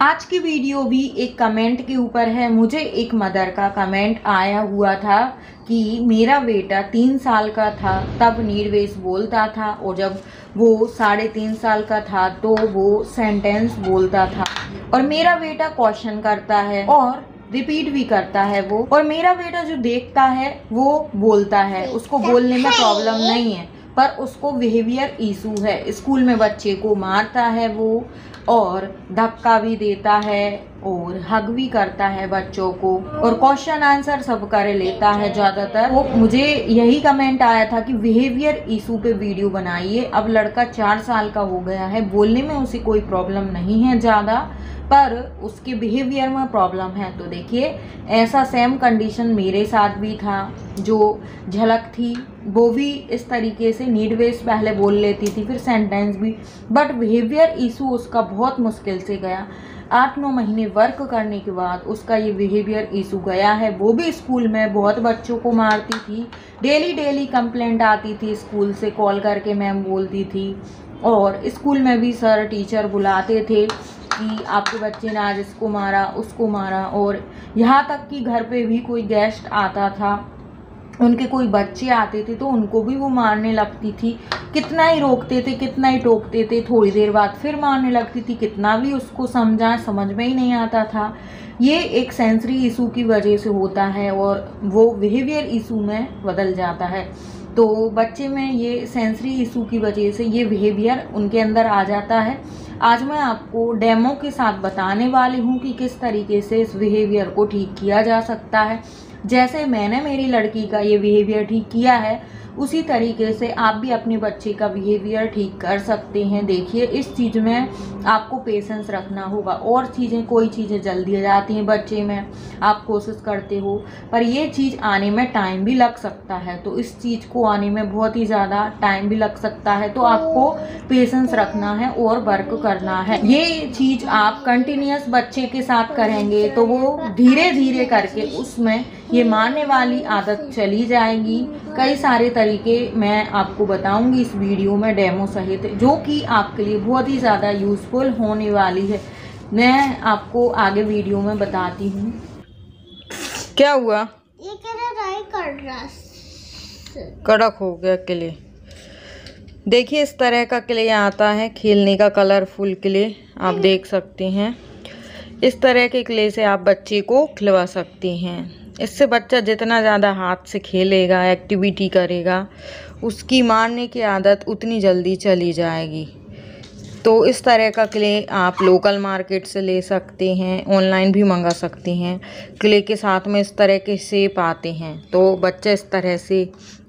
आज की वीडियो भी एक कमेंट के ऊपर है। मुझे एक मदर का कमेंट आया हुआ था कि मेरा बेटा 3 साल का था तब नीडवेस बोलता था और जब वो 3.5 साल का था तो वो सेंटेंस बोलता था, और मेरा बेटा क्वेश्चन करता है और रिपीट भी करता है वो, और मेरा बेटा जो देखता है वो बोलता है। उसको बोलने में प्रॉब्लम नहीं है पर उसको बिहेवियर इशू है। स्कूल में बच्चे को मारता है वो, और धक्का भी देता है और हग भी करता है बच्चों को, और क्वेश्चन आंसर सब कर लेता है ज़्यादातर। वो मुझे यही कमेंट आया था कि बिहेवियर इशू पे वीडियो बनाइए। अब लड़का 4 साल का हो गया है, बोलने में उसे कोई प्रॉब्लम नहीं है ज़्यादा, पर उसके बिहेवियर में प्रॉब्लम है। तो देखिए, ऐसा सेम कंडीशन मेरे साथ भी था। जो झलक थी वो भी इस तरीके से नीडवेस पहले बोल लेती थी, फिर सेंटेंस भी, बट बिहेवियर इशू उसका बहुत मुश्किल से गया। 8-9 महीने वर्क करने के बाद उसका ये बिहेवियर इशू गया है। वो भी स्कूल में बहुत बच्चों को मारती थी, डेली कंप्लेंट आती थी स्कूल से, कॉल करके मैम बोलती थी, और स्कूल में भी सर टीचर बुलाते थे कि आपके बच्चे ने आज इसको मारा उसको मारा। और यहाँ तक कि घर पे भी कोई गेस्ट आता था, उनके कोई बच्चे आते थे तो उनको भी वो मारने लगती थी। कितना ही रोकते थे, कितना ही टोकते थे, थोड़ी देर बाद फिर मारने लगती थी। कितना भी उसको समझाएं, समझ में ही नहीं आता था। ये एक सेंसरी इशू की वजह से होता है और वो बिहेवियर इशू में बदल जाता है। तो बच्चे में ये सेंसरी इशू की वजह से ये बिहेवियर उनके अंदर आ जाता है। आज मैं आपको डेमो के साथ बताने वाली हूँ कि किस तरीके से इस बिहेवियर को ठीक किया जा सकता है। जैसे मैंने मेरी लड़की का ये बिहेवियर ठीक किया है, उसी तरीके से आप भी अपने बच्चे का बिहेवियर ठीक कर सकते हैं। देखिए, इस चीज़ में आपको पेशेंस रखना होगा। और कोई चीज़ें जल्दी आ जाती हैं बच्चे में, आप कोशिश करते हो, पर ये चीज़ आने में टाइम भी लग सकता है। तो इस चीज़ को आने में बहुत ही ज़्यादा टाइम भी लग सकता है, तो आपको पेशेंस रखना है और वर्क करना है। ये चीज़ आप कंटिन्यूस बच्चे के साथ करेंगे तो वो धीरे धीरे करके उसमें ये मारने वाली आदत चली जाएगी। कई सारे तरीके मैं आपको बताऊंगी इस वीडियो में डेमो सहित, जो कि आपके लिए बहुत ही ज़्यादा यूज़फुल होने वाली है। मैं आपको आगे वीडियो में बताती हूँ। क्या हुआ? ये कर रहा कड़क हो गया क्ले। देखिए, इस तरह का क्ले आता है खेलने का, कलरफुल क्ले आप देख सकते हैं। इस तरह के क्ले से आप बच्चे को खिलवा सकते हैं। इससे बच्चा जितना ज़्यादा हाथ से खेलेगा, एक्टिविटी करेगा, उसकी मारने की आदत उतनी जल्दी चली जाएगी। तो इस तरह का क्ले आप लोकल मार्केट से ले सकते हैं, ऑनलाइन भी मंगा सकते हैं। क्ले के साथ में इस तरह के शेप आते हैं, तो बच्चा इस तरह से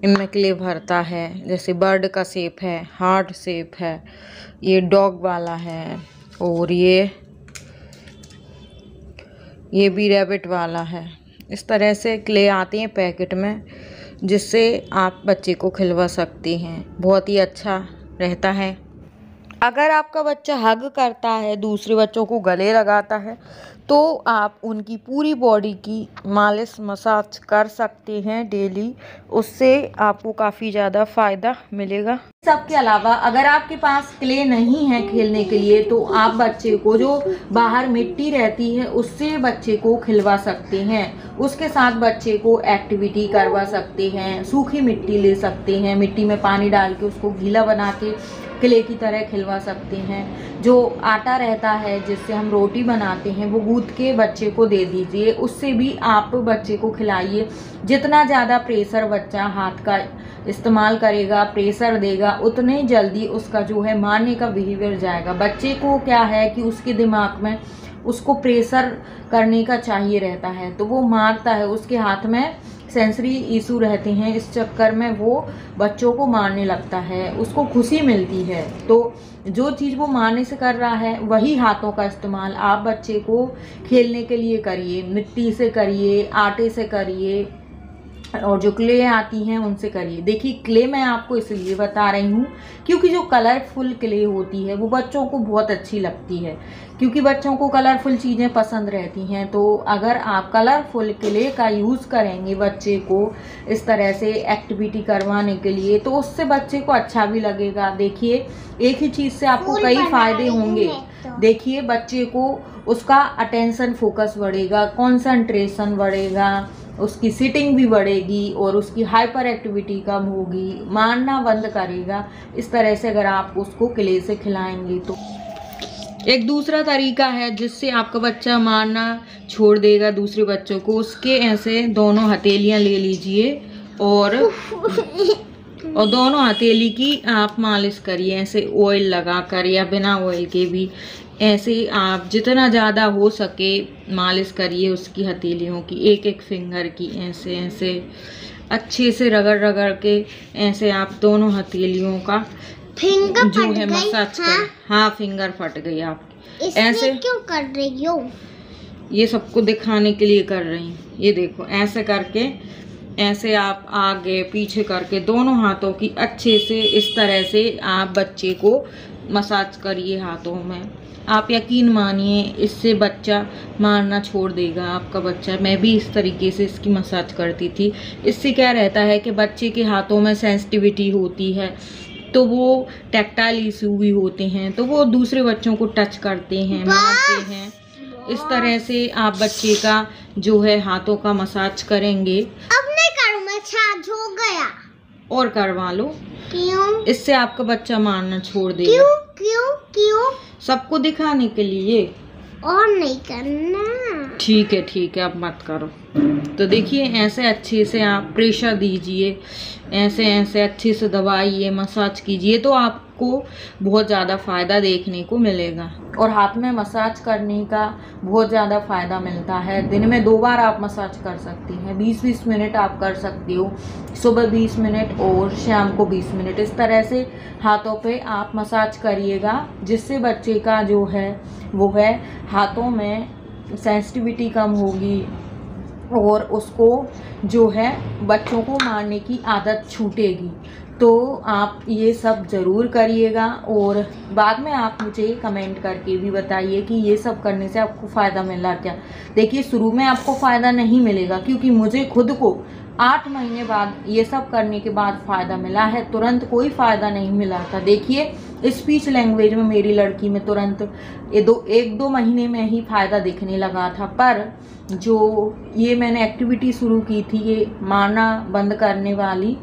इनमें क्ले भरता है। जैसे बर्ड का शेप है, हार्ट शेप है, ये डॉग वाला है, और ये भी रैबिट वाला है। इस तरह से क्ले आते हैं पैकेट में, जिससे आप बच्चे को खिलवा सकते हैं। बहुत ही अच्छा रहता है। अगर आपका बच्चा हग करता है, दूसरे बच्चों को गले लगाता है, तो आप उनकी पूरी बॉडी की मालिश मसाज कर सकते हैं डेली। उससे आपको काफ़ी ज़्यादा फ़ायदा मिलेगा। सबके अलावा अगर आपके पास क्ले नहीं है खेलने के लिए, तो आप बच्चे को जो बाहर मिट्टी रहती है उससे बच्चे को खिलवा सकते हैं। उसके साथ बच्चे को एक्टिविटी करवा सकते हैं। सूखी मिट्टी ले सकते हैं, मिट्टी में पानी डाल के उसको गीला बना के क्ले की तरह खिलवा सकते हैं। जो आटा रहता है जिससे हम रोटी बनाते हैं, वो गूंथ के बच्चे को दे दीजिए, उससे भी आप बच्चे को खिलाइए। जितना ज़्यादा प्रेशर बच्चा हाथ का इस्तेमाल करेगा, प्रेशर देगा, उतने जल्दी उसका जो है मारने का बिहेवियर जाएगा। बच्चे को क्या है कि उसके दिमाग में उसको प्रेशर करने का चाहिए रहता है, तो वो मारता है। उसके हाथ में सेंसरी इशू रहते हैं, इस चक्कर में वो बच्चों को मारने लगता है, उसको खुशी मिलती है। तो जो चीज़ वो मारने से कर रहा है, वही हाथों का इस्तेमाल आप बच्चे को खेलने के लिए करिए। मिट्टी से करिए, आटे से करिए, और जो क्ले आती हैं उनसे करिए। देखिए क्ले मैं आपको इसलिए बता रही हूँ क्योंकि जो कलरफुल क्ले होती है वो बच्चों को बहुत अच्छी लगती है, क्योंकि बच्चों को कलरफुल चीज़ें पसंद रहती हैं। तो अगर आप कलरफुल क्ले का यूज़ करेंगे बच्चे को इस तरह से एक्टिविटी करवाने के लिए, तो उससे बच्चे को अच्छा भी लगेगा। देखिए एक ही चीज़ से आपको कई फायदे होंगे। देखिए बच्चे को उसका अटेंशन फोकस बढ़ेगा, कंसंट्रेशन बढ़ेगा, उसकी सिटिंग भी बढ़ेगी और उसकी हाइपर एक्टिविटी कम होगी, मारना बंद करेगा। इस तरह से अगर आप उसको क्ले से खिलाएंगे तो एक दूसरा तरीका है जिससे आपका बच्चा मारना छोड़ देगा दूसरे बच्चों को। उसके ऐसे दोनों हथेलियां ले लीजिए और दोनों हथेली की आप मालिश करिए, ऐसे ऑयल लगाकर या बिना ऑयल के भी। ऐसे आप जितना ज़्यादा हो सके मालिश करिए उसकी हथेलियों की, एक एक फिंगर की, ऐसे ऐसे अच्छे से रगड़ रगड़ के ऐसे आप दोनों हथेलियों का फिंगर जो है मसाज कर। हाँ फिंगर फट गई आपकी। ऐसे क्यों कर रही हो? ये सबको दिखाने के लिए कर रही हूँ। ये देखो ऐसे करके, ऐसे आप आगे पीछे करके दोनों हाथों की अच्छे से इस तरह से आप बच्चे को मसाज करिए हाथों में। आप यकीन मानिए इससे बच्चा मारना छोड़ देगा आपका बच्चा। मैं भी इस तरीके से इसकी मसाज करती थी। इससे क्या रहता है कि बच्चे के हाथों में सेंसिटिविटी होती है, तो वो टैक्टाइल इशू भी होते हैं, तो वो दूसरे बच्चों को टच करते हैं, मारते हैं। इस तरह से आप बच्चे का जो है हाथों का मसाज करेंगे। अब नहीं करूँगा, मसाज हो गया। और करवा लो। क्यों? इससे आपका बच्चा मारना छोड़ देगा। क्यों क्यों क्यों? सबको दिखाने के लिए। और नहीं करना। ठीक है अब मत करो। तो देखिए ऐसे अच्छे से आप प्रेशर दीजिए, ऐसे ऐसे अच्छे से दबाइए, मसाज कीजिए, तो आपको बहुत ज़्यादा फ़ायदा देखने को मिलेगा। और हाथ में मसाज करने का बहुत ज़्यादा फ़ायदा मिलता है। दिन में 2 बार आप मसाज कर सकती हैं, 20-20 मिनट आप कर सकती हो, सुबह 20 मिनट और शाम को 20 मिनट। इस तरह से हाथों पे आप मसाज करिएगा, जिससे बच्चे का जो है वो है हाथों में सेंसिटिविटी कम होगी और उसको जो है बच्चों को मारने की आदत छूटेगी। तो आप ये सब ज़रूर करिएगा और बाद में आप मुझे कमेंट करके भी बताइए कि ये सब करने से आपको फ़ायदा मिला क्या। देखिए शुरू में आपको फ़ायदा नहीं मिलेगा, क्योंकि मुझे खुद को 8 महीने बाद ये सब करने के बाद फ़ायदा मिला है, तुरंत कोई फ़ायदा नहीं मिला था। देखिए स्पीच लैंग्वेज में मेरी लड़की में तुरंत 1-2 महीने में ही फ़ायदा दिखने लगा था। पर जो ये मैंने एक्टिविटी शुरू की थी, ये मारना बंद करने वाली,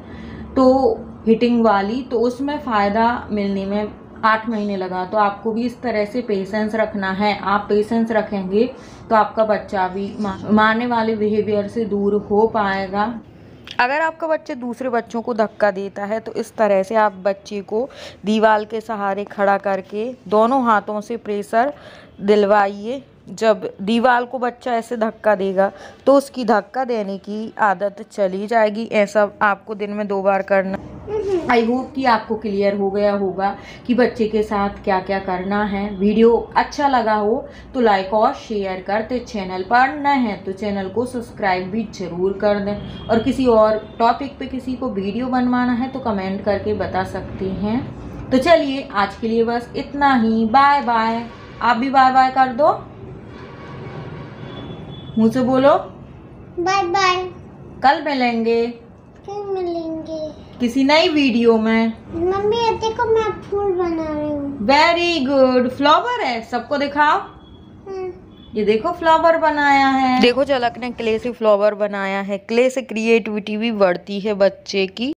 तो हिटिंग वाली, तो उसमें फ़ायदा मिलने में 8 महीने लगा। तो आपको भी इस तरह से पेशेंस रखना है। आप पेशेंस रखेंगे तो आपका बच्चा भी मारने वाले बिहेवियर से दूर हो पाएगा। अगर आपका बच्चा दूसरे बच्चों को धक्का देता है तो इस तरह से आप बच्चे को दीवार के सहारे खड़ा करके दोनों हाथों से प्रेशर दिलवाइए। जब दीवार को बच्चा ऐसे धक्का देगा तो उसकी धक्का देने की आदत चली जाएगी। ऐसा आपको दिन में 2 बार करना। आई होप कि आपको क्लियर हो गया होगा कि बच्चे के साथ क्या क्या करना है। वीडियो अच्छा लगा हो तो लाइक और शेयर करते, चैनल पर नए हैं तो चैनल को सब्सक्राइब भी जरूर कर दें। और किसी और टॉपिक पे किसी को वीडियो बनवाना है तो कमेंट करके बता सकती हैं। तो चलिए आज के लिए बस इतना ही। Bye bye. आप भी बाय बाय कर दो, मुँह से बोलो बाय बाय। कल मिलेंगे किसी नई वीडियो में। मम्मी देखो मैं फूल बना रही हूँ। Very good. फ्लावर है, सबको दिखाओ। ये देखो फ्लावर बनाया है। देखो झलक ने क्ले से फ्लावर बनाया है। क्ले से क्रिएटिविटी भी बढ़ती है बच्चे की।